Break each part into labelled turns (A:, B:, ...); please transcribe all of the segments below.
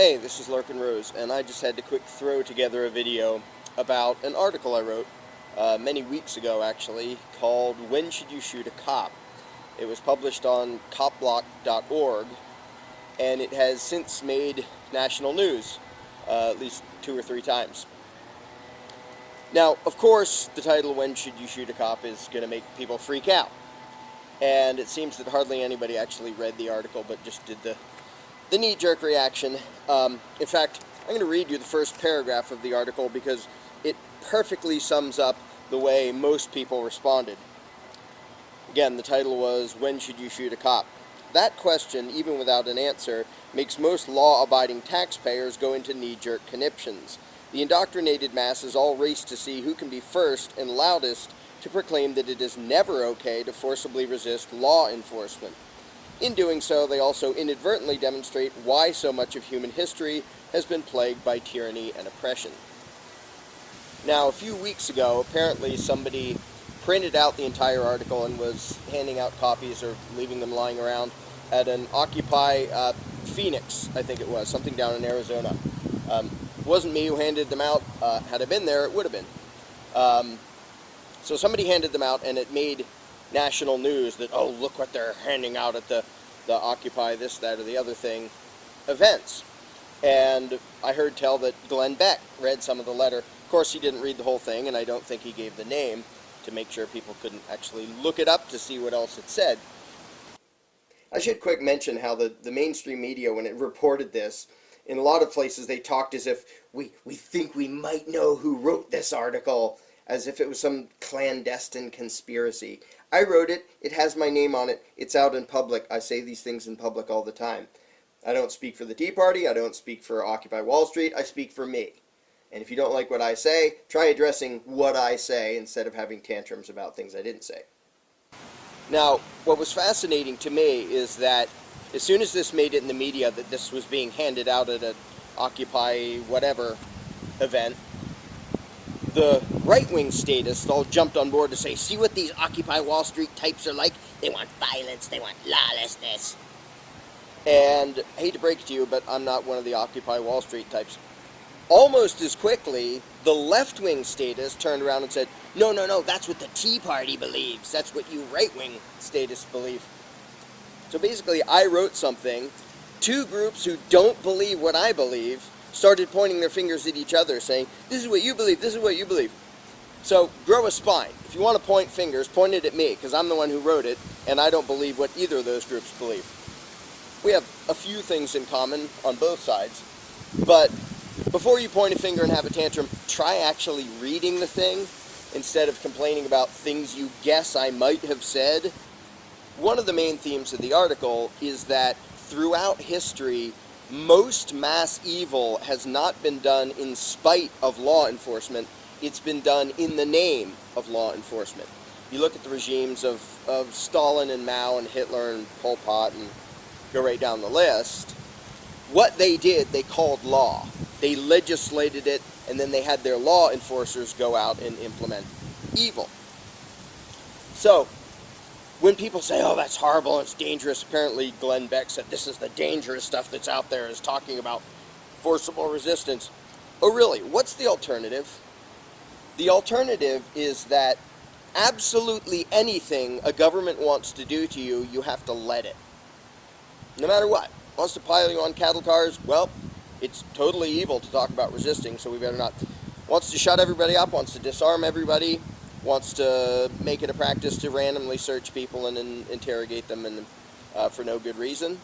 A: Hey, this is Larken Rose, and I just had to quick throw together a video about an article I wrote many weeks ago, actually, called When Should You Shoot a Cop? It was published on copblock.org, and it has since made national news, at least 2 or 3 times. Now, of course, the title, When Should You Shoot a Cop, is going to make people freak out. And it seems that hardly anybody actually read the article, but just did the knee-jerk reaction. In fact, I'm going to read you the first paragraph of the article because it perfectly sums up the way most people responded. Again, the title was, When Should You Shoot a Cop? That question, even without an answer, makes most law-abiding taxpayers go into knee-jerk conniptions. The indoctrinated masses all race to see who can be first and loudest to proclaim that it is never okay to forcibly resist law enforcement. In doing so, they also inadvertently demonstrate why so much of human history has been plagued by tyranny and oppression. Now, a few weeks ago, apparently somebody printed out the entire article and was handing out copies or leaving them lying around at an Occupy Phoenix, I think it was, something down in Arizona. It wasn't me who handed them out. Had I been there, it would have been. So somebody handed them out, and it made national news that, oh, look what they're handing out at the Occupy this, that, or the other thing events. And I heard tell that Glenn Beck read some of the letter. Of course, he didn't read the whole thing, and I don't think he gave the name to make sure people couldn't actually look it up to see what else it said. I should quick mention how the mainstream media, when it reported this, in a lot of places they talked as if we think we might know who wrote this article, as if it was some clandestine conspiracy. I wrote it, it has my name on it, it's out in public. I say these things in public all the time. I don't speak for the Tea Party, I don't speak for Occupy Wall Street, I speak for me. And if you don't like what I say, try addressing what I say instead of having tantrums about things I didn't say. Now, what was fascinating to me is that as soon as this made it in the media that this was being handed out at an Occupy whatever event, the right-wing statists all jumped on board to say, see what these Occupy Wall Street types are like? They want violence, they want lawlessness. And I hate to break it to you, but I'm not one of the Occupy Wall Street types. Almost as quickly, the left-wing statists turned around and said, no, that's what the Tea Party believes. That's what you right-wing statists believe. So basically, I wrote something. 2 groups who don't believe what I believe started pointing their fingers at each other, saying, this is what you believe, this is what you believe. So, grow a spine. If you want to point fingers, point it at me, because I'm the one who wrote it, and I don't believe what either of those groups believe. We have a few things in common on both sides, but before you point a finger and have a tantrum, try actually reading the thing instead of complaining about things you guess I might have said. One of the main themes of the article is that throughout history, most mass evil has not been done in spite of law enforcement. It's been done in the name of law enforcement. You look at the regimes of Stalin and Mao and Hitler and Pol Pot and go right down the list. What they did, they called law. They legislated it, and then they had their law enforcers go out and implement evil. So, when people say, oh, that's horrible, it's dangerous, apparently Glenn Beck said this is the dangerous stuff that's out there, is talking about forcible resistance. Oh, really? What's the alternative? The alternative is that absolutely anything a government wants to do to you, you have to let it. No matter what. Wants to pile you on cattle cars? Well, it's totally evil to talk about resisting, so we better not. Wants to shut everybody up, wants to disarm everybody, wants to make it a practice to randomly search people and interrogate them and for no good reason.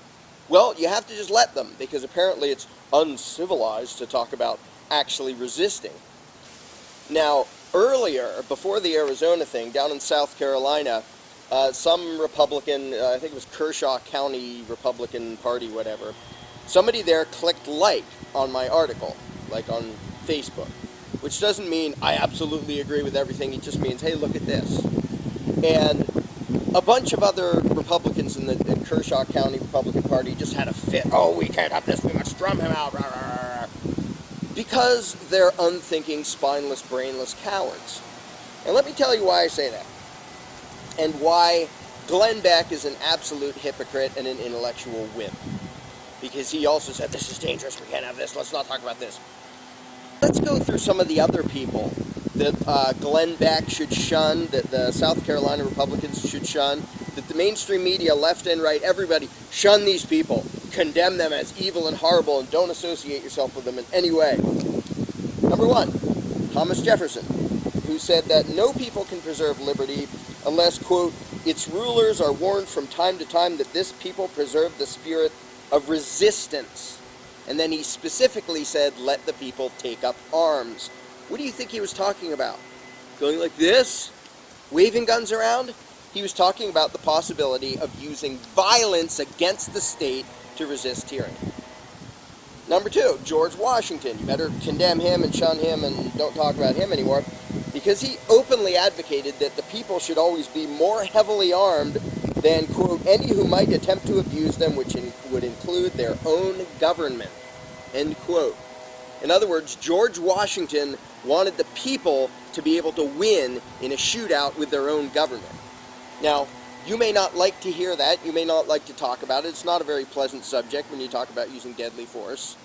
A: Well, you have to just let them, because apparently it's uncivilized to talk about actually resisting. Now, earlier, before the Arizona thing, down in South Carolina, some Republican, I think it was Kershaw County Republican Party, whatever, somebody there clicked like on my article, like on Facebook, which doesn't mean I absolutely agree with everything. It just means, hey, look at this. And a bunch of other Republicans in the Kershaw County Republican Party just had a fit. Oh, we can't have this. We must drum him out. Rah, rah, rah. Because they're unthinking, spineless, brainless cowards. And let me tell you why I say that. And why Glenn Beck is an absolute hypocrite and an intellectual wimp. because he also said, this is dangerous, we can't have this, let's not talk about this. Let's go through some of the other people that Glenn Beck should shun, that the South Carolina Republicans should shun, that the mainstream media, left and right, everybody, shun these people. Condemn them as evil and horrible and don't associate yourself with them in any way. Number one, Thomas Jefferson, who said that no people can preserve liberty unless, quote, its rulers are warned from time to time that this people preserve the spirit of resistance. And then he specifically said, let the people take up arms. What do you think he was talking about? Going like this? Waving guns around? He was talking about the possibility of using violence against the state to resist tyranny. Number two, George Washington. You better condemn him and shun him and don't talk about him anymore, because he openly advocated that the people should always be more heavily armed than, quote, any who might attempt to abuse them, which would include their own government, end quote. In other words, George Washington wanted the people to be able to win in a shootout with their own government. Now, you may not like to hear that, you may not like to talk about it, it's not a very pleasant subject when you talk about using deadly force,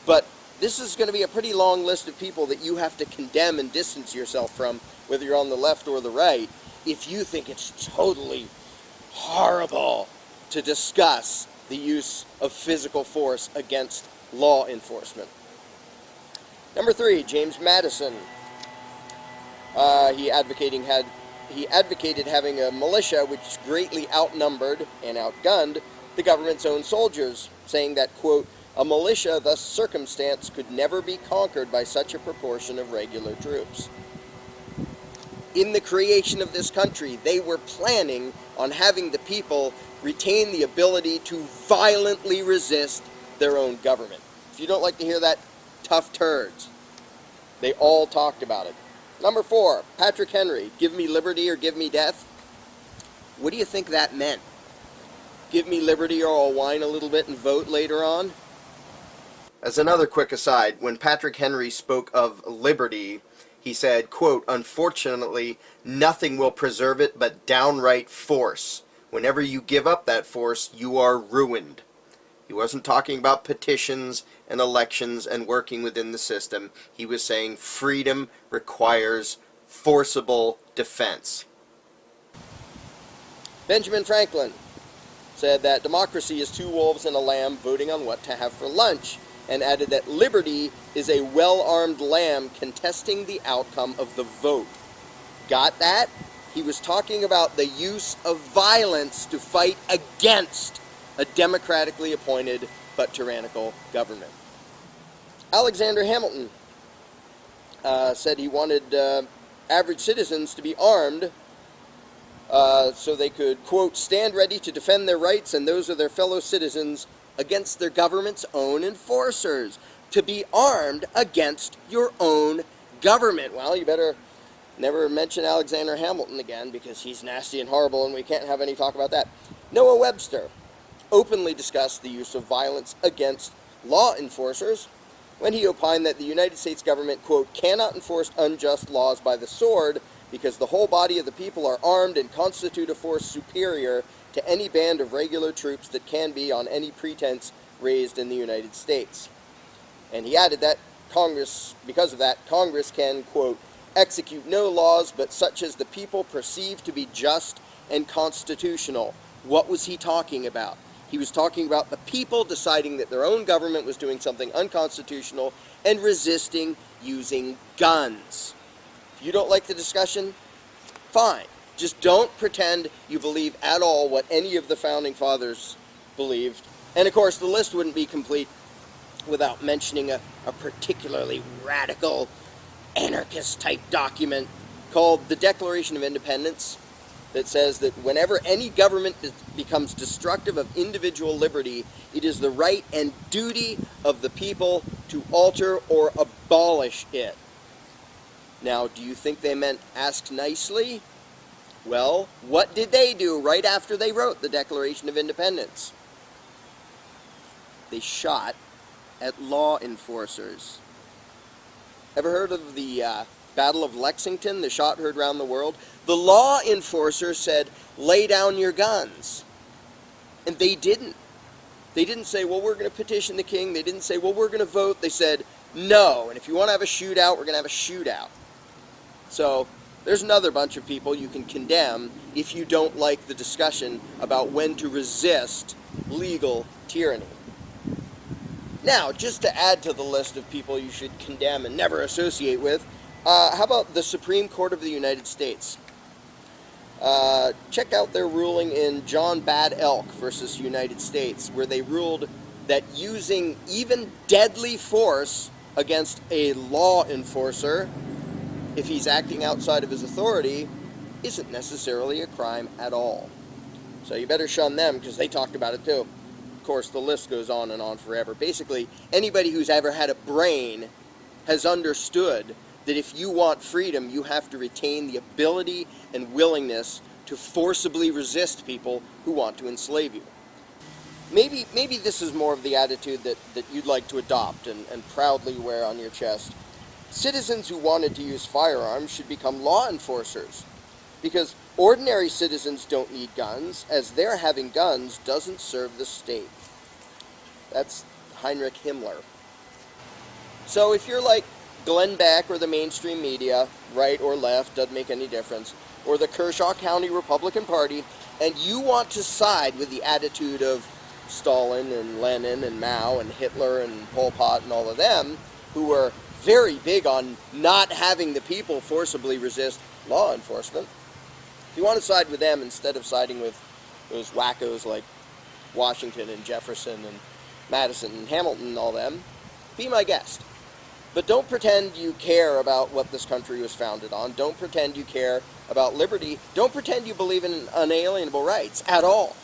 A: but this is going to be a pretty long list of people that you have to condemn and distance yourself from, whether you're on the left or the right, if you think it's totally horrible to discuss the use of physical force against law enforcement. Number three, James Madison. He advocated having a militia which greatly outnumbered and outgunned the government's own soldiers, saying that, quote, a militia thus circumstanced could never be conquered by such a proportion of regular troops. In the creation of this country, they were planning on having the people retain the ability to violently resist their own government. If you don't like to hear that, tough turds. They all talked about it. Number four, Patrick Henry, give me liberty or give me death. What do you think that meant? Give me liberty or I'll whine a little bit and vote later on? As another quick aside, when Patrick Henry spoke of liberty, he said, quote, unfortunately, nothing will preserve it but downright force. Whenever you give up that force, you are ruined. He wasn't talking about petitions and elections and working within the system. He was saying freedom requires forcible defense. Benjamin Franklin said that democracy is two wolves and a lamb voting on what to have for lunch, and added that liberty is a well-armed lamb contesting the outcome of the vote. Got that? He was talking about the use of violence to fight against a democratically appointed but tyrannical government. Alexander Hamilton said he wanted average citizens to be armed so they could, quote, stand ready to defend their rights and those of their fellow citizens against their government's own enforcers. To be armed against your own government. Well, you better never mention Alexander Hamilton again, because he's nasty and horrible and we can't have any talk about that. Noah Webster openly discussed the use of violence against law enforcers when he opined that the United States government, quote, cannot enforce unjust laws by the sword because the whole body of the people are armed and constitute a force superior to any band of regular troops that can be, on any pretense, raised in the United States. And he added that because of that, Congress can, quote, execute no laws but such as the people perceive to be just and constitutional. What was he talking about? He was talking about the people deciding that their own government was doing something unconstitutional and resisting using guns. If you don't like the discussion, fine. Just don't pretend you believe at all what any of the founding fathers believed. And of course, the list wouldn't be complete without mentioning a particularly radical anarchist-type document called the Declaration of Independence, that says that whenever any government becomes destructive of individual liberty, it is the right and duty of the people to alter or abolish it. Now, do you think they meant ask nicely? Well, what did they do right after they wrote the Declaration of Independence? They shot at law enforcers. Ever heard of the Battle of Lexington, the shot heard around the world? The law enforcer said, lay down your guns. And they didn't. They didn't say, well, we're going to petition the king. They didn't say, well, we're going to vote. They said, no. And if you want to have a shootout, we're going to have a shootout. So there's another bunch of people you can condemn if you don't like the discussion about when to resist legal tyranny. Now, just to add to the list of people you should condemn and never associate with, how about the Supreme Court of the United States? Check out their ruling in John Bad Elk versus United States, where they ruled that using even deadly force against a law enforcer, if he's acting outside of his authority, isn't necessarily a crime at all. So you better shun them, because they talked about it too. Of course, the list goes on and on forever. Basically, anybody who's ever had a brain has understood that if you want freedom, you have to retain the ability and willingness to forcibly resist people who want to enslave you. Maybe this is more of the attitude that you'd like to adopt and proudly wear on your chest. Citizens who wanted to use firearms should become law enforcers, because ordinary citizens don't need guns, as their having guns doesn't serve the state. That's Heinrich Himmler. So if you're like Glenn Beck or the mainstream media, right or left, doesn't make any difference, or the Kershaw County Republican Party, and you want to side with the attitude of Stalin and Lenin and Mao and Hitler and Pol Pot and all of them, who were very big on not having the people forcibly resist law enforcement, if you want to side with them instead of siding with those wackos like Washington and Jefferson and Madison and Hamilton and all them, be my guest. But don't pretend you care about what this country was founded on. Don't pretend you care about liberty. Don't pretend you believe in unalienable rights at all.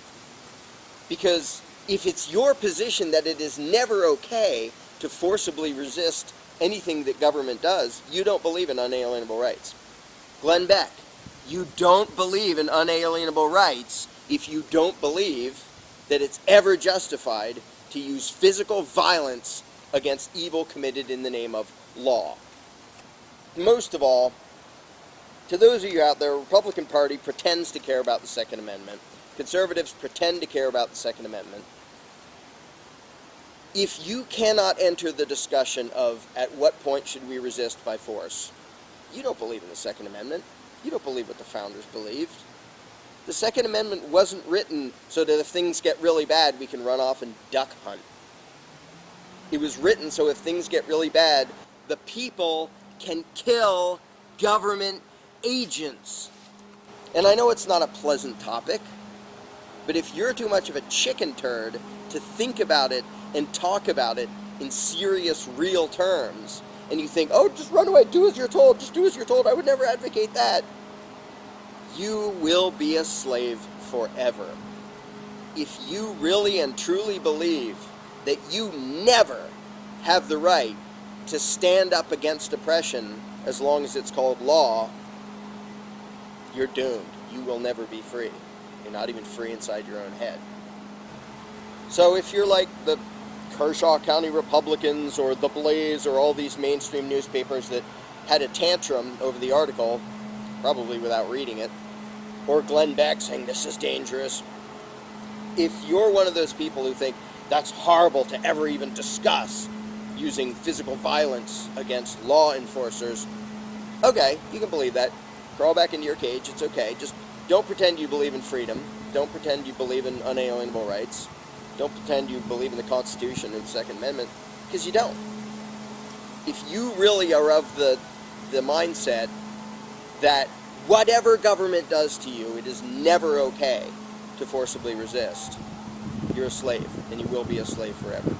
A: Because if it's your position that it is never okay to forcibly resist anything that government does, you don't believe in unalienable rights. Glenn Beck, you don't believe in unalienable rights if you don't believe that it's ever justified to use physical violence against evil committed in the name of law. Most of all, to those of you out there, the Republican Party pretends to care about the Second Amendment. Conservatives pretend to care about the Second Amendment. If you cannot enter the discussion of at what point should we resist by force, you don't believe in the Second Amendment. You don't believe what the founders believed. The Second Amendment wasn't written so that if things get really bad, we can run off and duck hunt. It was written so if things get really bad, the people can kill government agents. And I know it's not a pleasant topic, but if you're too much of a chicken turd to think about it and talk about it in serious, real terms, and you think, oh, just run away, do as you're told, just do as you're told, I would never advocate that, you will be a slave forever. If you really and truly believe that you never have the right to stand up against oppression as long as it's called law, you're doomed. You will never be free. You're not even free inside your own head. So if you're like the Kershaw County Republicans or The Blaze or all these mainstream newspapers that had a tantrum over the article, probably without reading it, or Glenn Beck saying this is dangerous, if you're one of those people who think that's horrible to ever even discuss using physical violence against law enforcers, okay, you can believe that. Crawl back into your cage, it's okay. Just don't pretend you believe in freedom. Don't pretend you believe in unalienable rights. Don't pretend you believe in the Constitution and the Second Amendment, because you don't. If you really are of the mindset that whatever government does to you, it is never okay to forcibly resist, you're a slave, and you will be a slave forever.